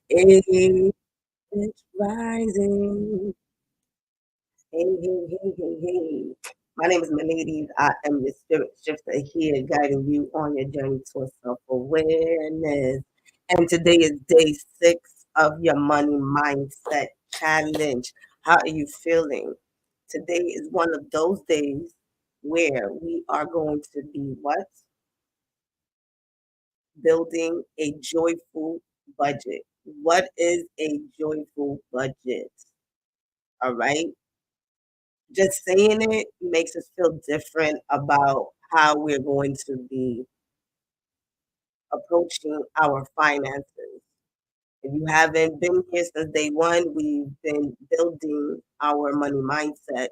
Hey, it's rising. Hey, hey, hey, hey, hey. My name is Melodies. I am your spirit shifter here, guiding you on your journey towards self-awareness. And today is day 6 of your money mindset challenge. How are you feeling? Today is one of those days where we are going to be what? Building a joyful budget. What is a joyful budget? All right. Just saying it makes us feel different about how we're going to be approaching our finances. If you haven't been here since day one, we've been building our money mindset,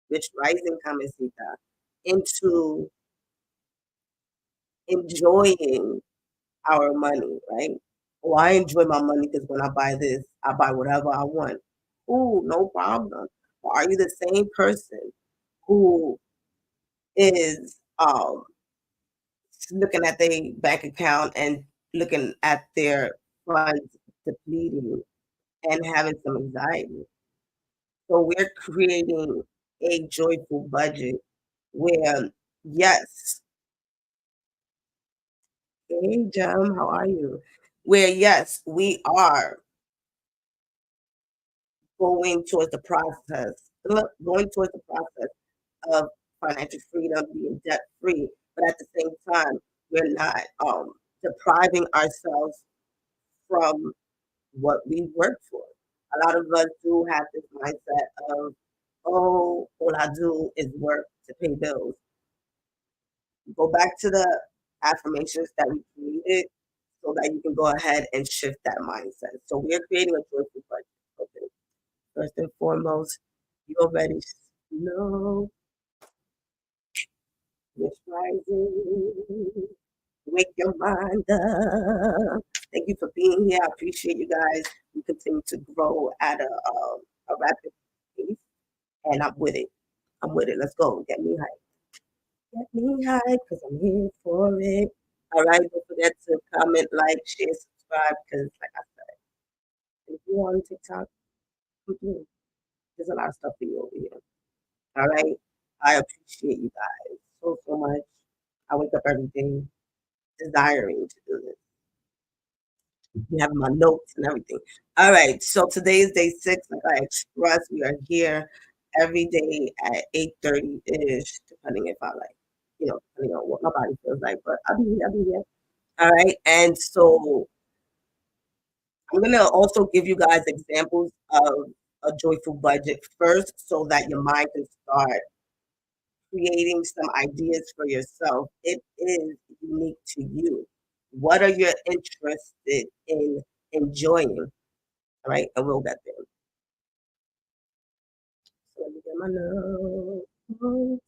which rising Kamisita, into enjoying our money, right? Oh, I enjoy my money because when I buy this, I buy whatever I want. Ooh, no problem. Or are you the same person who is looking at their bank account and looking at their funds depleting and having some anxiety? So we're creating a joyful budget where, yes, hey, Jam, how are you? Where, yes, we are going towards the process, going towards the process of financial freedom, being debt free, but at the same time, we're not depriving ourselves from what we work for. A lot of us do have this mindset of, oh, all I do is work to pay bills. Go back to the affirmations that we created so that you can go ahead and shift that mindset. So we're creating a joyful budget. Okay. First and foremost, you already know which rising. Wake your mind up. Thank you for being here. I appreciate you guys. We continue to grow at a rapid pace, and I'm with it. I'm with it. Let's go. Get me hyped. Get me hyped because I'm here for it. All right. Don't forget to comment, like, share, subscribe because, like I said, if you're on TikTok, there's a lot of stuff for you over here. All right. I appreciate you guys so, so much. I wake up every day desiring to do this. You have my notes and everything. All right. So today is day 6. Like I expressed, we are here every day at 8:30 ish, depending if I like, depending on what my body feels like. But I'll be here. I'll be here. All right. And so I'm gonna also give you guys examples of a joyful budget first, so that your mind can start creating some ideas for yourself. It is unique to you. What are you interested in enjoying? All right, and we'll get there. So let me get my notes.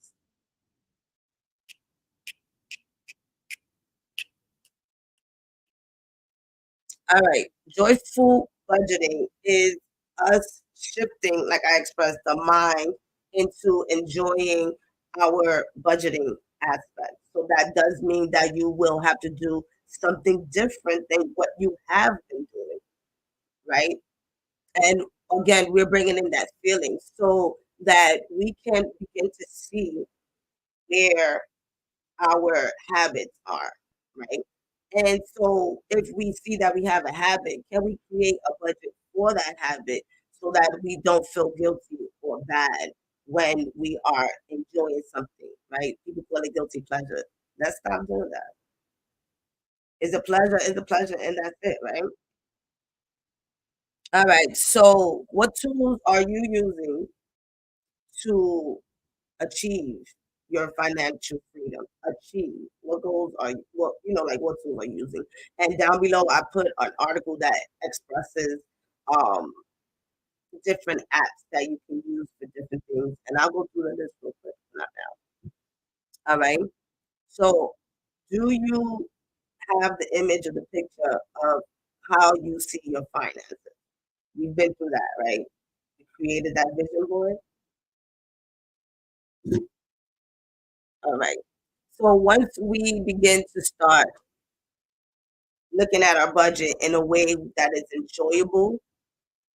All right, joyful budgeting is us shifting, like I expressed, the mind into enjoying our budgeting aspect. So that does mean that you will have to do something different than what you have been doing, right? And again, we're bringing in that feeling so that we can begin to see where our habits are, right? And so if we see that we have a habit, can we create a budget for that habit so that we don't feel guilty or bad when we are enjoying something, right? People call it guilty pleasure. Let's stop doing that. Is a pleasure, and that's it, right? All right. So what tools are you using to achieve your financial freedom? Achieve. What goals are you, what, like what tools are you using? And down below, I put an article that expresses um, different apps that you can use for different things. And I'll go through the list real quick. Not now. All right. So, do you have the image of the picture of how you see your finances? You've been through that, right? You created that vision board. All right. So once we begin to start looking at our budget in a way that is enjoyable,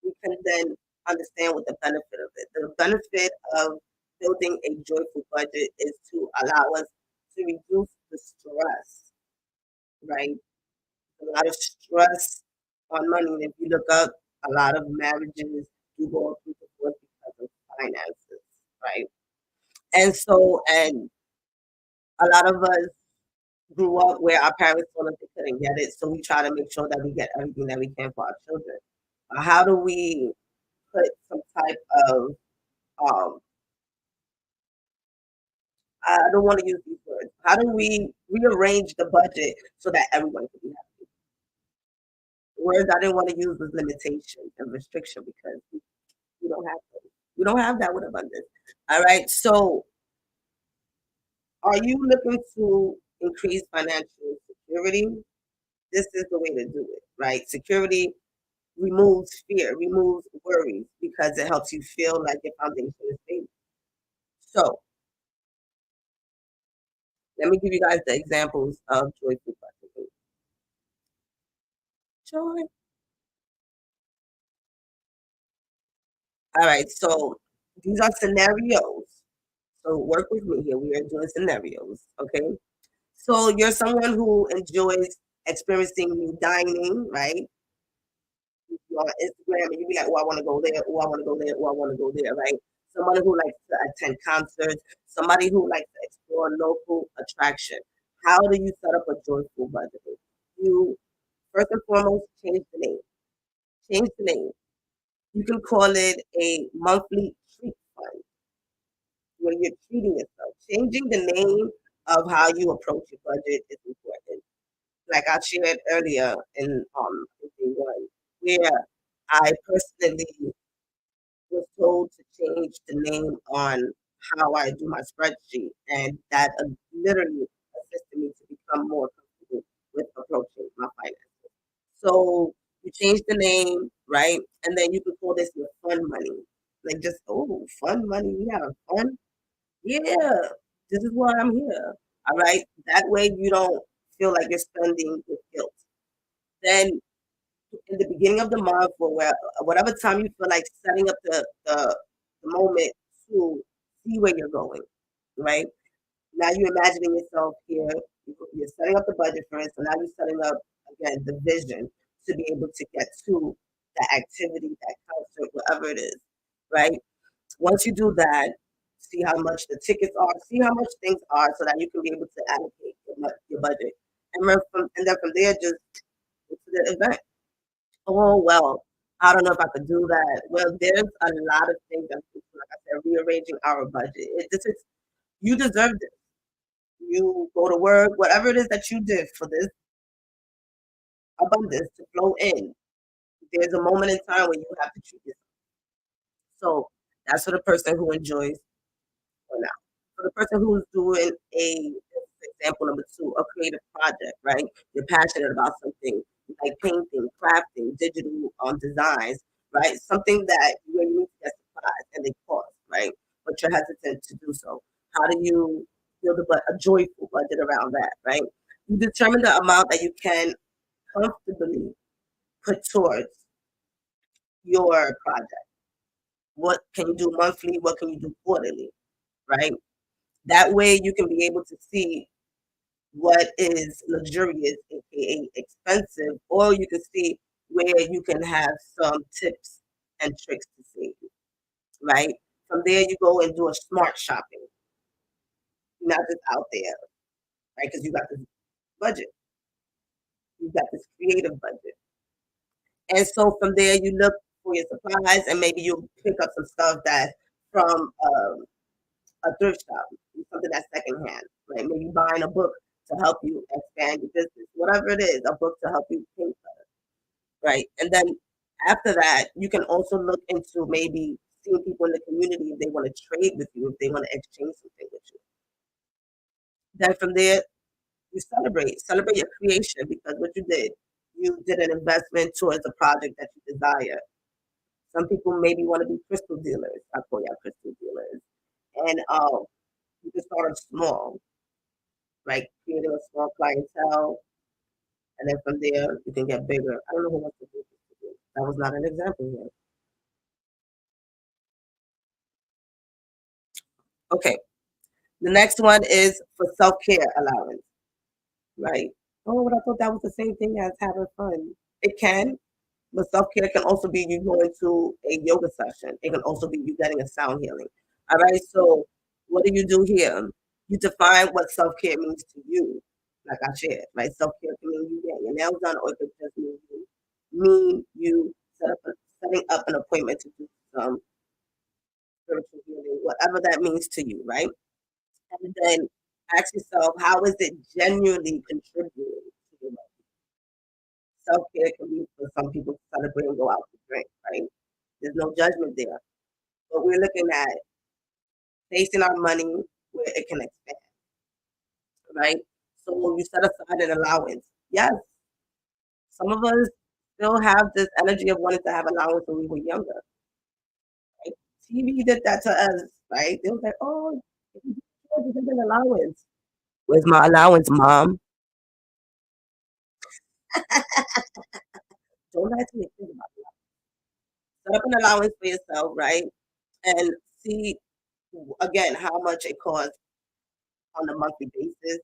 we can then understand what the benefit of it. The benefit of building a joyful budget is to allow us to reduce the stress, right? A lot of stress on money. And if you look up, a lot of marriages do go through divorce because of finances, right? And a lot of us grew up where our parents told us they couldn't get it, so we try to make sure that we get everything that we can for our children. How do we put some type of um, I don't want to use these words. How do we rearrange the budget so that everyone can be happy? The words I didn't want to use was limitation and restriction because we don't have those. We don't have that with abundance. All right. So, are you looking to increase financial security? This is the way to do it, right? Security removes fear, removes worries because it helps you feel like your foundation is stable. So, let me give you guys the examples of joyful budgeting. Joy. All right. So, these are scenarios. So, work with me here. We are doing scenarios. Okay. So, you're someone who enjoys experiencing new dining, right? You on Instagram and you be like, oh, I want to go there, oh, I want to go there, oh, I want to go there, right? Somebody who likes to attend concerts, somebody who likes to explore local attraction. How do you set up a joyful budget? You first and foremost change the name. Change the name. You can call it a monthly treat fund where you're treating yourself. Changing the name of how you approach your budget is important. Like I shared earlier in day one, where I personally was told to change the name on how I do my spreadsheet, and that literally assisted me to become more comfortable with approaching my finances. So you change the name, right? And then you can call this your fun money. Like just, oh, fun money. We have fun. Yeah, this is why I'm here. All right. That way you don't feel like you're spending with guilt. Then in the beginning of the month or whatever time you feel like setting up the moment to see where you're going, right? Now you're imagining yourself here, you're setting up the budget first, and now you're setting up again the vision to be able to get to that activity, that concert, whatever it is, right? Once you do that, see how much the tickets are, see how much things are so that you can be able to allocate your budget. And then from there, just go to the event. Oh, well, I don't know if I could do that. Well, there's a lot of things that, like I said, rearranging our budget. This is you deserve this. You go to work, whatever it is that you did for this abundance to flow in. There's a moment in time when you have to treat yourself. So that's for the person who enjoys or not. For the person who's doing example number two, a creative project, right? You're passionate about something like painting, crafting, digital designs, right? Something that you need to get supplies and they cost, right? But you're hesitant to do so. How do you build a joyful budget around that, right? You determine the amount that you can comfortably put towards your project. What can you do monthly? What can you do quarterly, right? That way you can be able to see what is luxurious, aka expensive, or you can see where you can have some tips and tricks to save, right? From there, you go and do a smart shopping, not just out there, right? Because you got this budget, you got this creative budget. And so from there, you look for your supplies and maybe you pick up some stuff that's from a thrift shop, something that's secondhand, right? Maybe buying a book to help you expand your business, whatever it is, a book to help you think right? And then after that, you can also look into maybe seeing people in the community if they want to trade with you, if they want to exchange something with you. Then from there, you celebrate your creation because what you did an investment towards a project that you desire. Some people maybe want to be crystal dealers. I call y'all crystal dealers. And you can start off small, right? Creating a small clientele and then from there you can get bigger. I don't know who wants to do this. That was not an example here. Okay, the next one is for self-care allowance, right? Oh, but I thought that was the same thing as having fun. It can, but self-care can also be you going to a yoga session. It can also be you getting a sound healing. All right. So what do you do here? You define what self-care means to you. Like I shared, right? Self-care can mean you getting your nails done, or it could just mean you setting up an appointment to do some spiritual healing, whatever that means to you, right? And then ask yourself, how is it genuinely contributing to your life? Self-care can be for some people to celebrate and go out to drink, right? There's no judgment there. But we're looking at placing our money where it can expand, right? So you set aside an allowance. Yes, some of us still have this energy of wanting to have allowance when we were younger, right? TV did that to us, right? They was like, oh, if you do chores, you get an allowance. Where's my allowance, mom? Don't lie to your kids about it. Set up an allowance for yourself, right? And see again how much it costs on a monthly basis.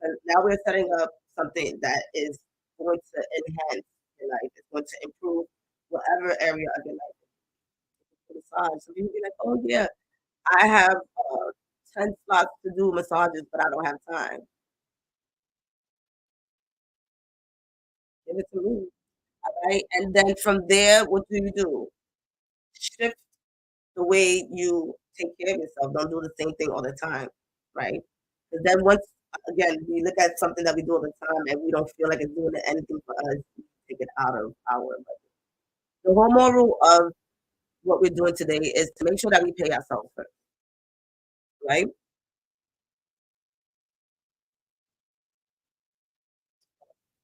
And now we're setting up something that is going to enhance your life. It's going to improve whatever area of your life is massage. So you'll be like, oh yeah, I have 10 slots to do massages, but I don't have time. Give it to me. All right. And then from there, what do? Shift the way you take care of yourself. Don't do the same thing all the time. Right. Because then once again we look at something that we do all the time and we don't feel like it's doing anything for us, we take it out of our budget. The whole moral of what we're doing today is to make sure that we pay ourselves first, right?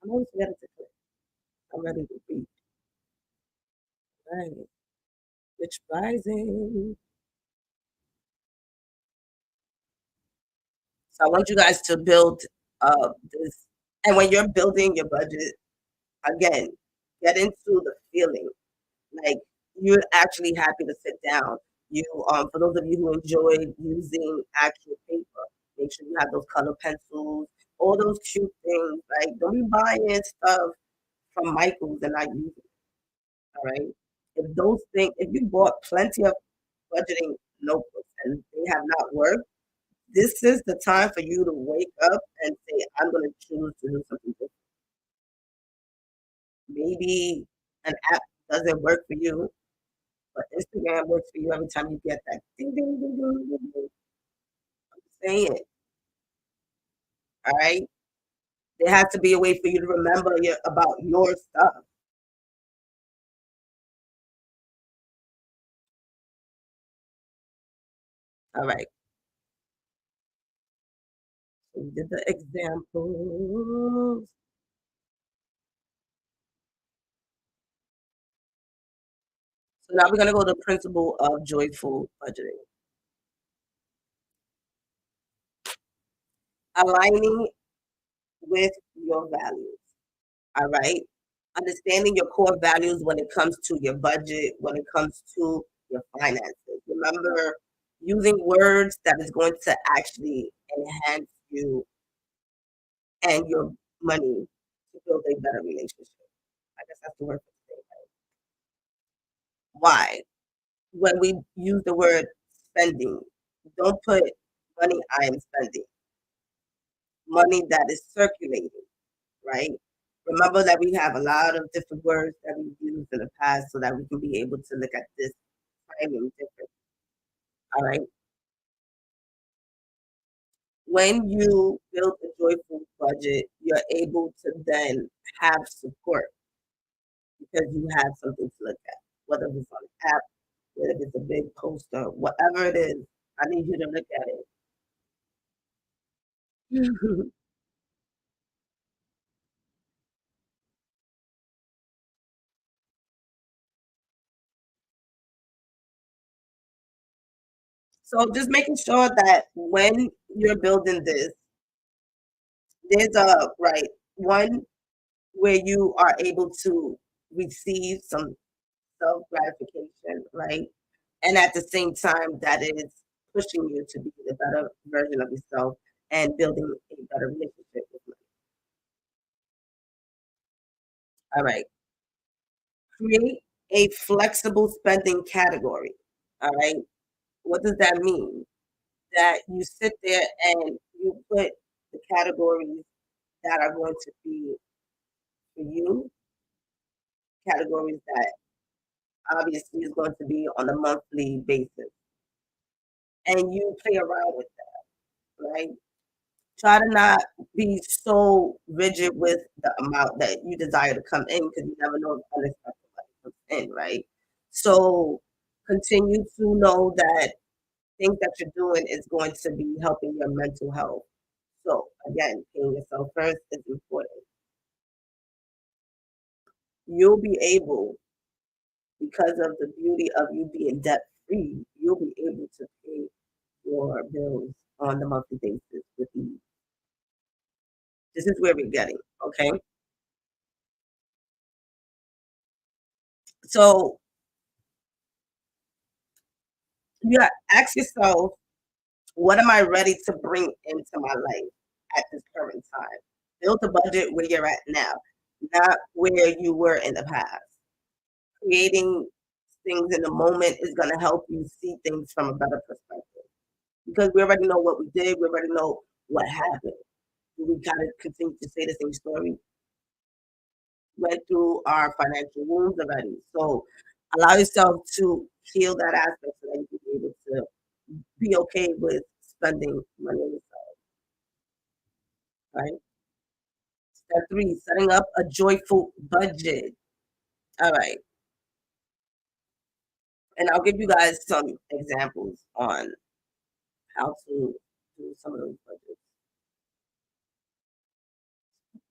I'm always ready to click. I'm ready to be right. Rich rising. So I want you guys to build this, and when you're building your budget, again, get into the feeling. Like you're actually happy to sit down. You for those of you who enjoy using actual paper, make sure you have those color pencils, all those cute things. Like don't be buying stuff from Michaels and not using it. All right. If those things, if you bought plenty of budgeting notebooks and they have not worked, this is the time for you to wake up and say, I'm going to choose to do something different. Maybe an app doesn't work for you, but Instagram works for you every time you get that ding, ding, ding, ding, ding, ding. I'm saying, all right? There has to be a way for you to remember about your stuff. All right. So we did the examples. So now we're going to go to the principle of joyful budgeting. Aligning with your values. All right. Understanding your core values when it comes to your budget, when it comes to your finances. Remember using words that is going to actually enhance you and your money to build a better relationship. I guess that's the word for today. Why? When we use the word spending, don't put money I am spending, money that is circulating, right? Remember that we have a lot of different words that we've used in the past so that we can be able to look at this timing different. All right. When you build a joyful budget, you're able to then have support because you have something to look at, whether it's on an app, whether it's a big poster, whatever it is. I need you to look at it. So just making sure that when you're building this, there's a right one. where you are able to receive some self gratification, right? And at the same time, that is pushing you to be the better version of yourself and building a better relationship with money. All right. Create a flexible spending category. All right. What does that mean? That you sit there and you put the categories that are going to be for you, categories that obviously is going to be on a monthly basis. And you play around with that, right? Try to not be so rigid with the amount that you desire to come in because you never know if unexpected money comes in, right? So continue to know that things that you're doing is going to be helping your mental health. So again, paying yourself first is important. You'll be able, because of the beauty of you being debt free, you'll be able to pay your bills on the monthly basis with ease. This is where we're getting, okay? So you gotta ask yourself, what am I ready to bring into my life at this current time? Build the budget where you're at now, not where you were in the past. Creating things in the moment is going to help you see things from a better perspective because we already know what we did, we already know what happened. We got to continue to say the same story. Went through our financial wounds already. So allow yourself to heal that aspect so that you can be able to be okay with spending money on yourself, right? Step three, setting up a joyful budget. All right. And I'll give you guys some examples on how to do some of those budgets.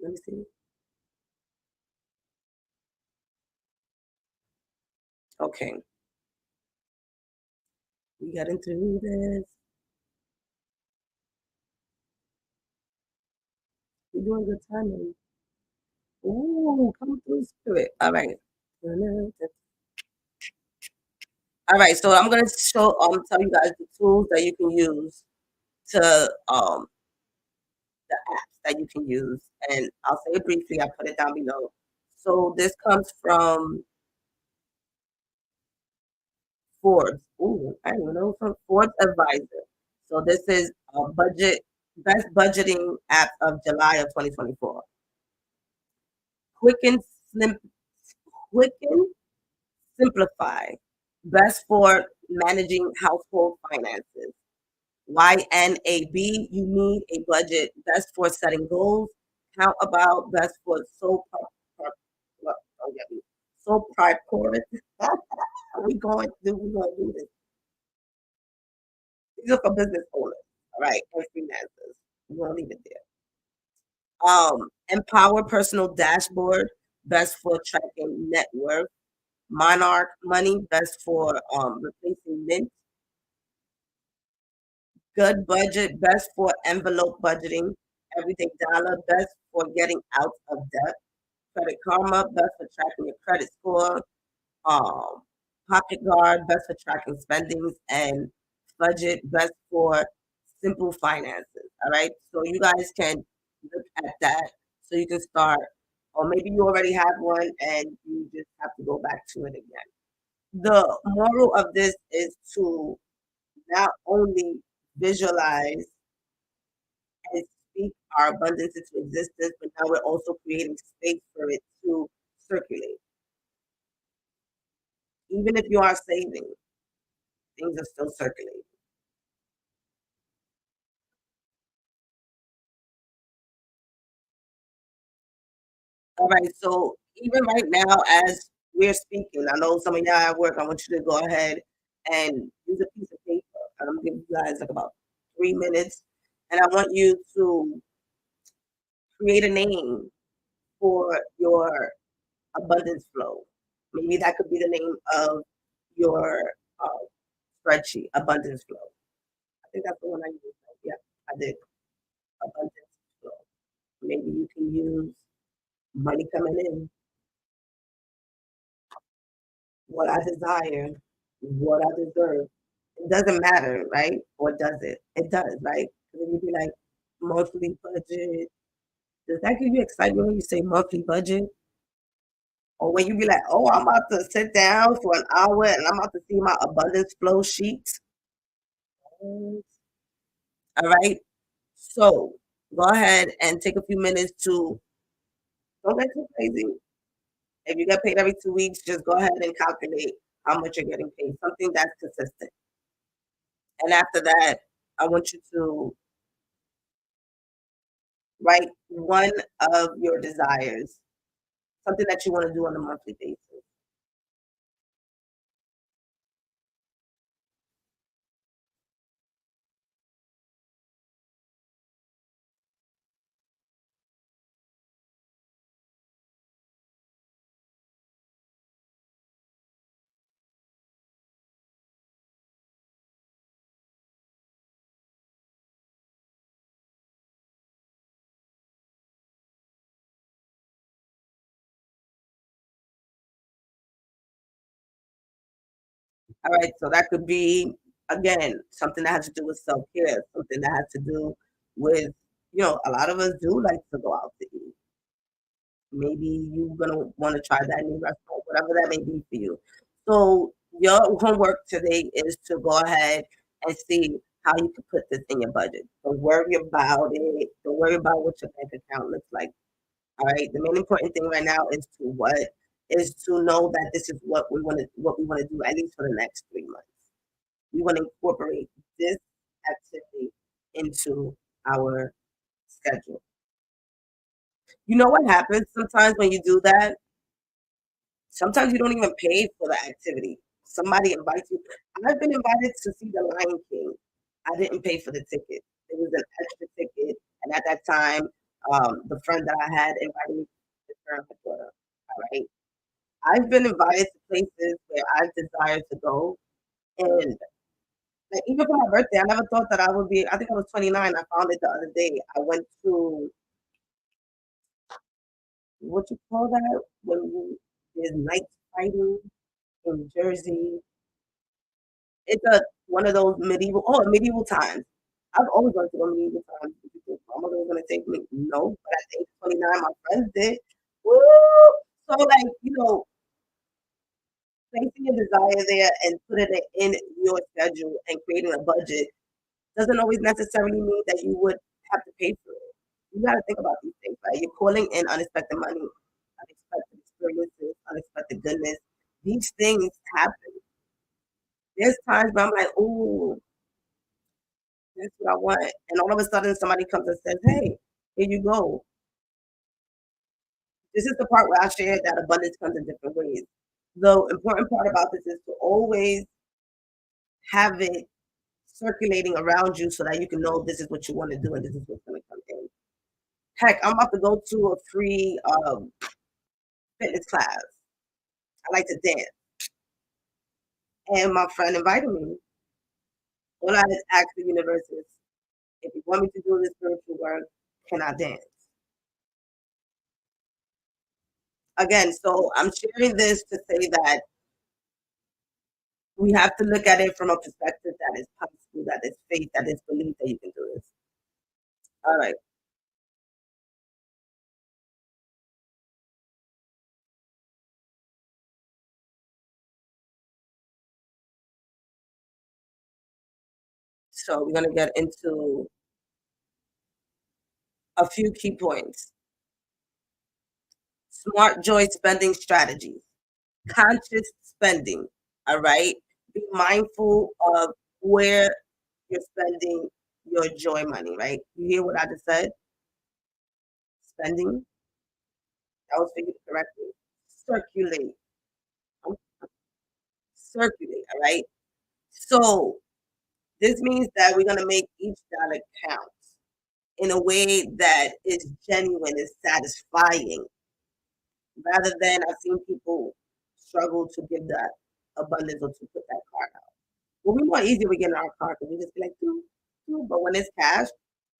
Let me see. Okay. We getting through this. We're doing good timing. Ooh, come through spirit. All right. All right. So I'm gonna tell you guys the tools that you can use to the apps that you can use. And I'll say it briefly, I put it down below. So this comes from Forbes. Ooh, I don't even know, from Forbes Advisor. So this is a best budgeting app of July of 2024. Quicken Slim Quicken Simplify. Best for managing household finances. YNAB, you need a budget. Best for setting goals. Count about. Best for don't get me. So priority. We going to do this. These are for business owners, all right, and freelancers. We're gonna leave it there. Empower personal dashboard, best for tracking net worth. Monarch money, best for replacing mint. Good budget, best for envelope budgeting. Everyday dollar, best for getting out of debt. Credit karma, best for tracking your credit score. Um, Pocket guard, best for tracking spendings, and budget, best for simple finances. All right. So you guys can look at that so you can start, or maybe you already have one and you just have to go back to it again. The moral of this is to not only visualize and speak our abundance into existence, but now we're also creating space for it to circulate. Even if you are saving, things are still circulating. All right, so even right now, as we're speaking, I know some of y'all at work. I want you to go ahead and use a piece of paper. I'm gonna give you guys like about 3 minutes, and I want you to create a name for your abundance flow. Maybe that could be the name of your uh, spreadsheet, abundance flow. I think that's the one I used. Yeah, I did abundance flow. Maybe you can use. money coming in, what I desire, what I deserve. It doesn't matter, right? Or does it? It does, right? 'Cause then you'd be like, monthly budget. Does that give you excitement when you say monthly budget? Or when you be like, oh, I'm about to sit down for an hour and I'm about to see my abundance flow sheets? All right. So go ahead and take a few minutes to don't get too crazy. If you get paid every 2 weeks, just go ahead and calculate how much you're getting paid, something that's consistent. And after that, I want you to write one of your desires, something that you want to do on a monthly basis. All right, so that could be again something that has to do with self care, something that has to do with a lot of us do like to go out to eat. Maybe you're gonna want to try that new restaurant, whatever that may be for you. So your homework today is to go ahead and see how you can put this in your budget. Don't worry about it. Don't worry about what your bank account looks like. All right. The main important thing right now is to know that this is what we want to do at least for the next 3 months. We want to incorporate this activity into our schedule. You know what happens sometimes when you do that? Sometimes you don't even pay for the activity. Somebody invites you. I've been invited to see The Lion King. I didn't pay for the ticket. It was an extra ticket, and at that time, the friend that I had invited me to her and her daughter. All right. I've been invited to places where I desire to go, and like, even for my birthday, I never thought that I would be. I think I was 29. I found it the other day. I went to what you call that when there's night fighting in Jersey. It's a one of those medieval times. I've always wanted to go medieval times. Did you think my mother was gonna take me? No, but at the age of 29, my friends did. Woo! So like, placing a desire there and putting it in your schedule and creating a budget doesn't always necessarily mean that you would have to pay for it. You gotta think about these things, right? You're calling in unexpected money, unexpected experiences, unexpected goodness. These things happen. There's times where I'm like, "Ooh, that's what I want." And all of a sudden somebody comes and says, "Hey, here you go." This is the part where I shared that abundance comes in different ways. The important part about this is to always have it circulating around you so that you can know this is what you want to do and this is what's going to come in. Heck, I'm about to go to a free fitness class. I like to dance. And my friend invited me. All I asked the universe is, if you want me to do this spiritual work, can I dance? Again, so I'm sharing this to say that we have to look at it from a perspective that is possible, that is faith, that is belief that you can do this. All right. So we're going to get into a few key points. Smart joy spending strategies, conscious spending. All right. Be mindful of where you're spending your joy money, right? You hear what I just said? Spending. That was figured correctly. Circulate. Um, Circulate. All right. So this means that we're going to make each dollar count in a way that is genuine, is satisfying, rather than I've seen people struggle to give that abundance or to put that card out. Well, we more easier we get in our car because we just be like, do, do. But when it's cash, it's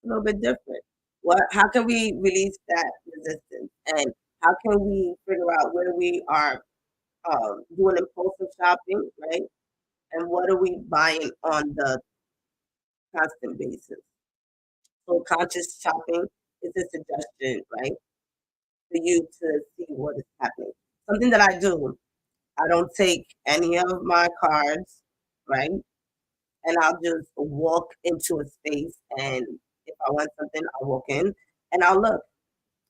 a little bit different. How can we release that resistance? And How can we figure out where we are doing impulsive shopping, right? And what are we buying on the constant basis? So conscious shopping is a suggestion, right, for you to see what is happening. Something that I do, I don't take any of my cards, right? And I'll just walk into a space and if I want something, I'll walk in and I'll look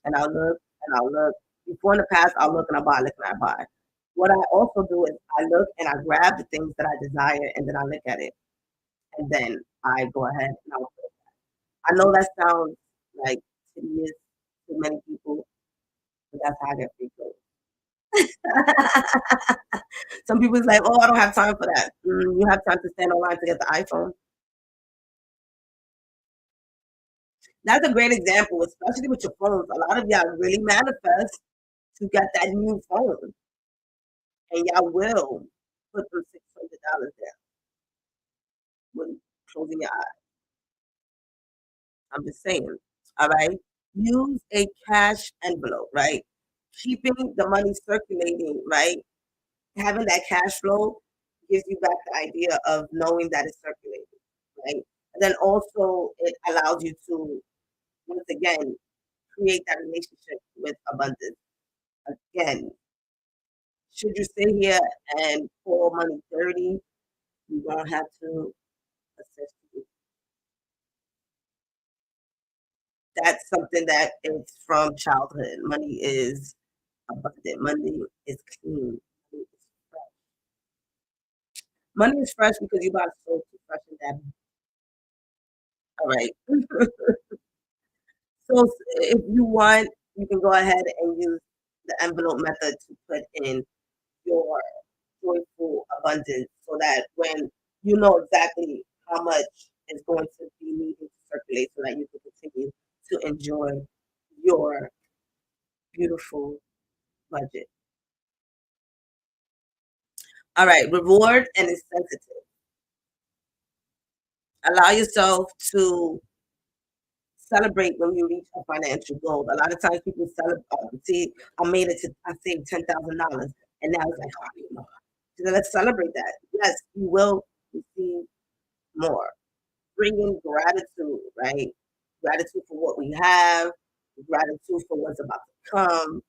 and I'll look and I'll look. Before in the past, I'll look and I'll buy, look and I buy. What I also do is I look and I grab the things that I desire and then I look at it and then I go ahead and I'll. I know that sounds like tedious to many people, but that's how I get free clothes. Some people's like, oh, I don't have time for that. You have time to stand online to get the iPhone. That's a great example, especially with your phones. A lot of y'all really manifest to get that new phone, and y'all will put them $600 down when closing your eyes. I'm just saying. All right. Use a cash envelope, right? Keeping the money circulating, right? Having that cash flow gives you back the idea of knowing that it's circulating, right? And then also it allows you to once again create that relationship with abundance. Again, should you sit here and call money dirty, you won't have to assist you. That's something that is from childhood. Money is abundant. Money is clean. Money is fresh. Money is fresh because you bought so fresh in that. All right. So if you want, you can go ahead and use the envelope method to put in your joyful abundance so that when you know exactly how much is going to be needed to circulate so that you can continue to enjoy your beautiful budget. All right, reward and incentive. Allow yourself to celebrate when you reach a financial goal. A lot of times people celebrate, see, I made it to, I saved $10,000, and now it's like, oh, I need more. So let's celebrate that. Yes, you will receive more. Bring in gratitude, right? Gratitude for what we have, gratitude for what's about to come,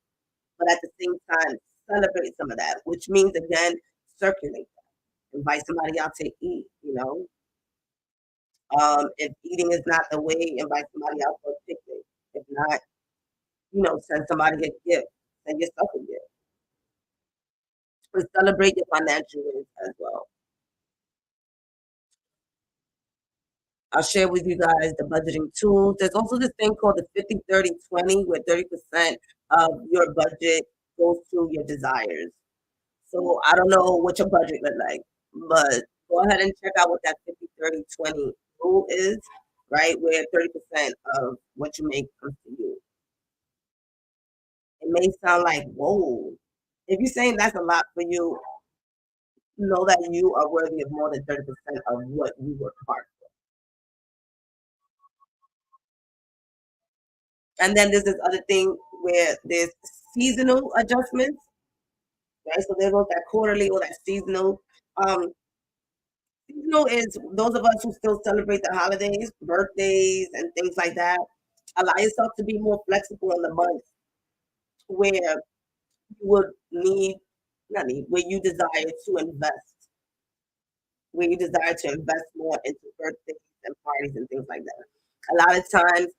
but at the same time, celebrate some of that, which means again, circulate that. Invite somebody out to eat, you know. If eating is not the way, invite somebody out for a picnic. If not, send somebody a gift, send yourself a gift. But celebrate your financial wins as well. I'll share with you guys the budgeting tools. There's also this thing called the 50-30-20, where 30% of your budget goes to your desires. So I don't know what your budget look like, but go ahead and check out what that 50-30-20 rule is, right? Where 30% of what you make comes to you. It may sound like, whoa. If you're saying that's a lot for you, know that you are worthy of more than 30% of what you work hard. And then there's this other thing where there's seasonal adjustments, right? So there goes that quarterly or that seasonal. Um, Seasonal is those of us who still celebrate the holidays, birthdays, and things like that. Allow yourself to be more flexible in the months where you would need, not need, where you desire to invest, where you desire to invest more into birthdays and parties and things like that. A lot of times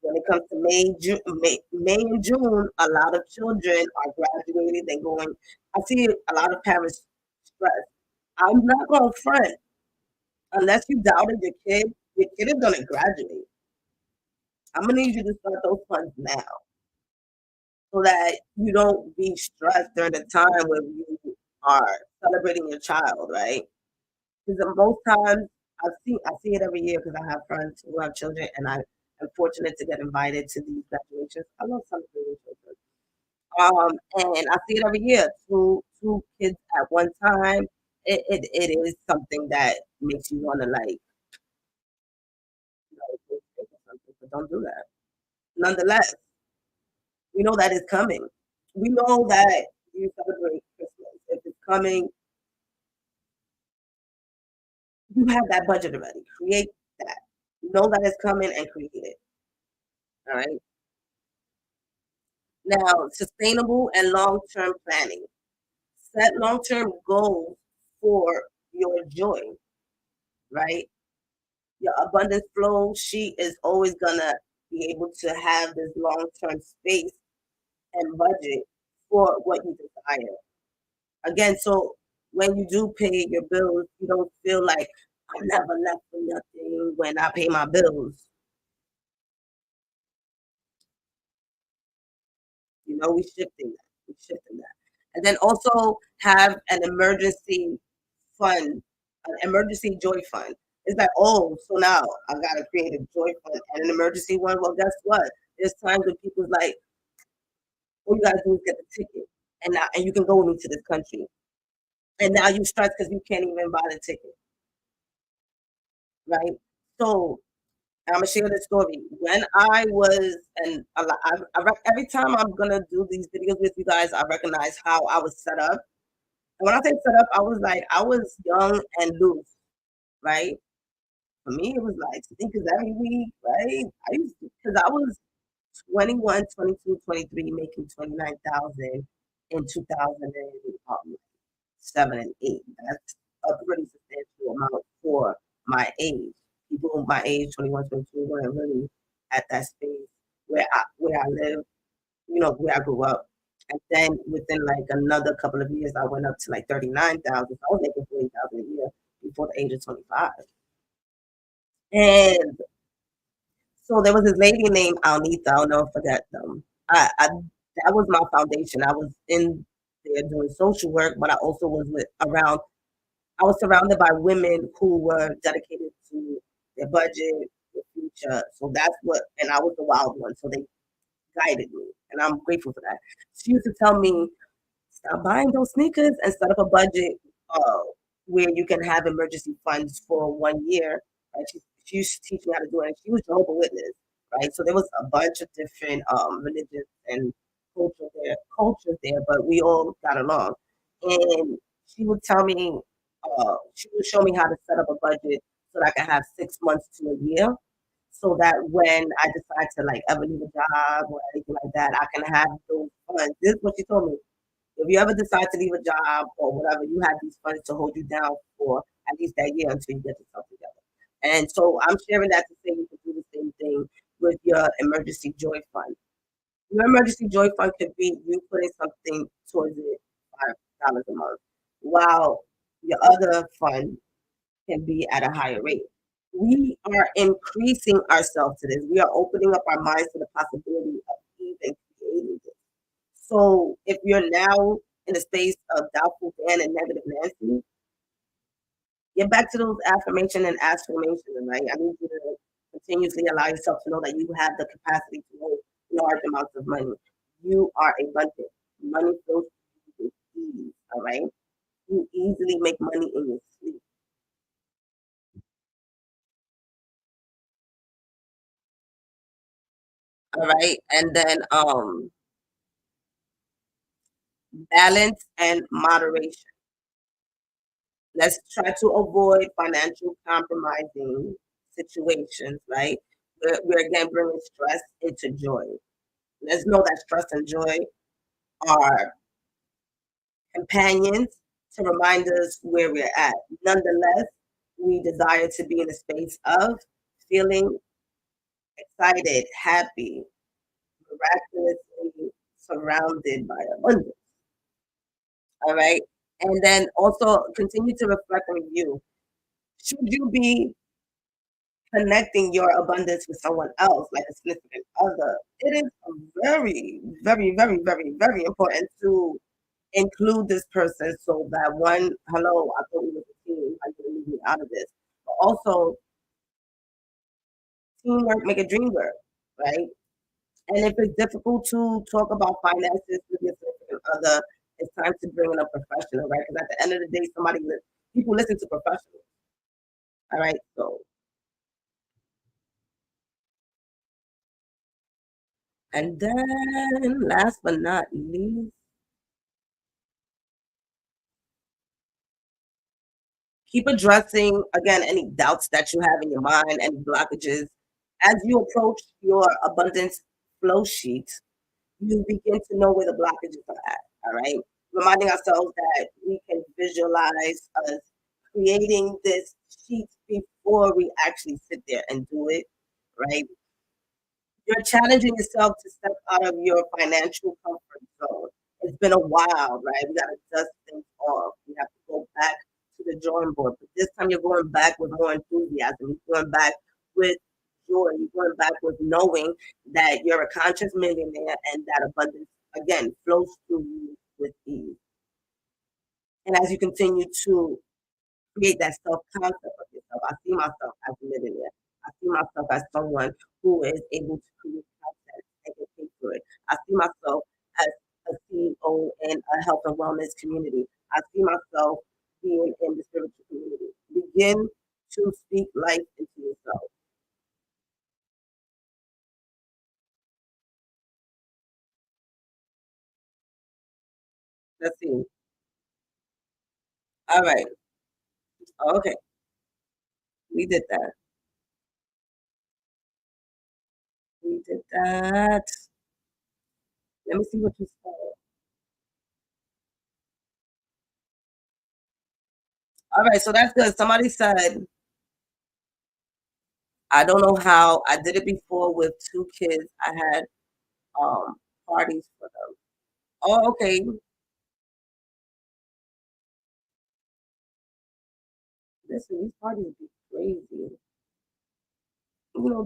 when it comes to May and June, a lot of children are graduating. They're going. I see a lot of parents stressed. I'm not going to front unless you doubted your kid is going to graduate. I'm going to need you to start those funds now so that you don't be stressed during the time when you are celebrating your child, right? Because most times I see it every year because I have friends who have children, and I am fortunate to get invited to these graduations. I love celebrating children. And I see it every year. Two kids at one time. It is something that makes you want to like, go think of something, but don't do that. Nonetheless, we know that is coming. We know that you celebrate Christmas. If it's coming, you have that budget already. Create that. Know that it's coming and create it. All right. Now, sustainable and long-term planning. Set long-term goals for your joy, right? Your abundance flow sheet is always gonna be able to have this long-term space and budget for what you desire. Again, so when you do pay your bills, you don't feel like I'm never left with nothing when I pay my bills. You know, we shifting that. We shifting that. And then also have an emergency fund, an emergency joy fund. It's like, oh, so now I gotta create a joy fund and an emergency one. Well, guess what? There's times when people's like, all you gotta do is get the ticket, and now and you can go with me to this country. And now you stress because you can't even buy the ticket, right? So I'm gonna share this story. When I was, and every time I'm gonna do these videos with you guys, I recognize how I was set up. And when I say set up, I was like, I was young and loose, right? For me, it was like sneakers every week, right? I used to, because I was 21, 22, 23, making 29,000 in 2007 and 8. That's a pretty substantial amount for my age. People my age, 21, 22, weren't really at that space where I live, you know, where I grew up. And then within like another couple of years, I went up to like 39,000. So I was making 40,000 a year before the age of 25. And so there was this lady named Alnita. I'll never forget them. I that was my foundation. I was in there doing social work, but I also was with around. I was surrounded by women who were dedicated to their budget, their future. So that's what, and I was the wild one. So they guided me, and I'm grateful for that. She used to tell me, stop buying those sneakers and set up a budget uh, where you can have emergency funds for 1 year. And she used to teach me how to do it. And she was Jehovah's Witness, right? So there was a bunch of different religions and cultures there, but we all got along. And she would tell me, she would show me how to set up a budget so that I could have 6 months to a year. So that when I decide to like ever leave a job or anything like that, I can have those funds. This is what she told me: if you ever decide to leave a job or whatever, you have these funds to hold you down for at least that year until you get yourself together. And so I'm sharing that to say you can do the same thing with your emergency joy fund. Your emergency joy fund could be you putting something towards it, $5 a month, while your other fund can be at a higher rate. We are increasing ourselves to this. We are opening up our minds to the possibility of even creating this. So if you're now in a space of doubtful Dan and negative Nancy, get back to those affirmation and affirmation, right? I need you to continuously allow yourself to know that you have the capacity to hold large amounts of money. You are abundant. Money flows to you with ease, all right? You easily make money in your sleep, all right? And then balance and moderation. Let's try to avoid financial compromising situations, right? We're again bringing stress into joy. Let's know that stress and joy are companions to remind us where we're at. Nonetheless, we desire to be in a space of feeling excited, happy, miraculously surrounded by abundance. All right. And then also continue to reflect on you. Should you be connecting your abundance with someone else, like a significant other, it is very, very, very, very, very important to include this person so that one, hello, I thought we were a team, I didn't leave me out of this. But also, teamwork make a dream work, right? And if it's difficult to talk about finances with your significant other, it's time to bring in a professional, right? Because at the end of the day, people listen to professionals, all right? So And then last but not least, keep addressing again any doubts that you have in your mind, any blockages. As you approach your abundance flow sheet, you begin to know where the blockages are at. All right. Reminding ourselves that we can visualize us creating this sheet before we actually sit there and do it. Right. You're challenging yourself to step out of your financial comfort zone. It's been a while, right? We got to dust things off. We have to go back to the drawing board. But this time you're going back with more enthusiasm. You're going back with joy. You're going back with knowing that you're a conscious millionaire and that abundance, again, flows through you with ease. And as you continue to create that self-concept of yourself. I see myself as a millionaire. I see myself as someone who is able to create content and get paid for it. I see myself as a CEO in a health and wellness community. I see myself being in the spiritual community. Begin to speak life into yourself. Let's see. All right. Okay. We did that. We did that. Let me see what you said. All right. So that's good. Somebody said, I don't know how I did it before with two kids. I had parties for them. Oh, okay. Listen, these parties be crazy.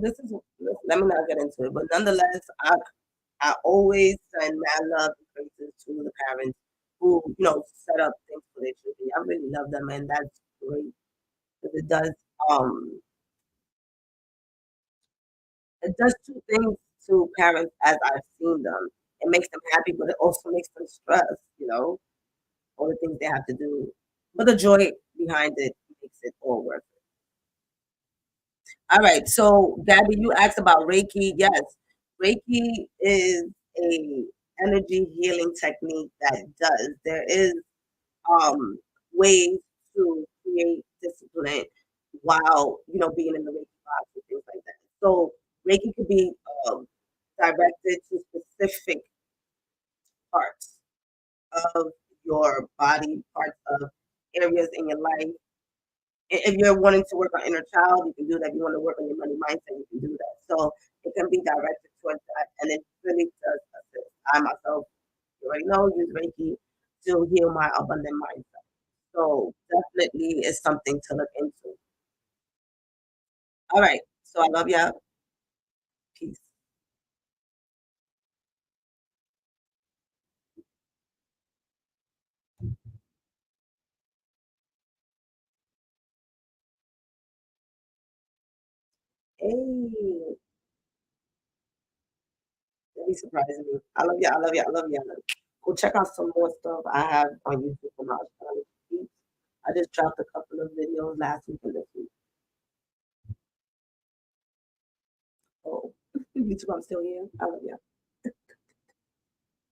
This is let me not get into it, but nonetheless, I always send mad love and praises to the parents who set up things for their children. I really love them, and that's great because um it does two things to parents as I've seen them. It makes them happy, but it also makes them stressed. All the things they have to do. But the joy behind it makes it all worth it. All right. So, Gabby, you asked about Reiki. Yes, Reiki is a energy healing technique that does. There is um ways to create discipline while being in the Reiki box and things like that. So Reiki could be um, directed to specific parts of your body, parts of areas in your life. If you're wanting to work on inner child, you can do that. If you want to work on your money mindset, you can do that. So it can be directed towards that, and it really does assist. I myself, you already know, use Reiki to heal my abundant mindset. So definitely is something to look into. All right. So I love y'all. Peace. Hey, that be surprising me. I love y'all. I love y'all. I love y'all. Go check out some more stuff I have on YouTube from my channel. I just dropped a couple of videos last week and this week. So YouTube, I'm still here. I love y'all.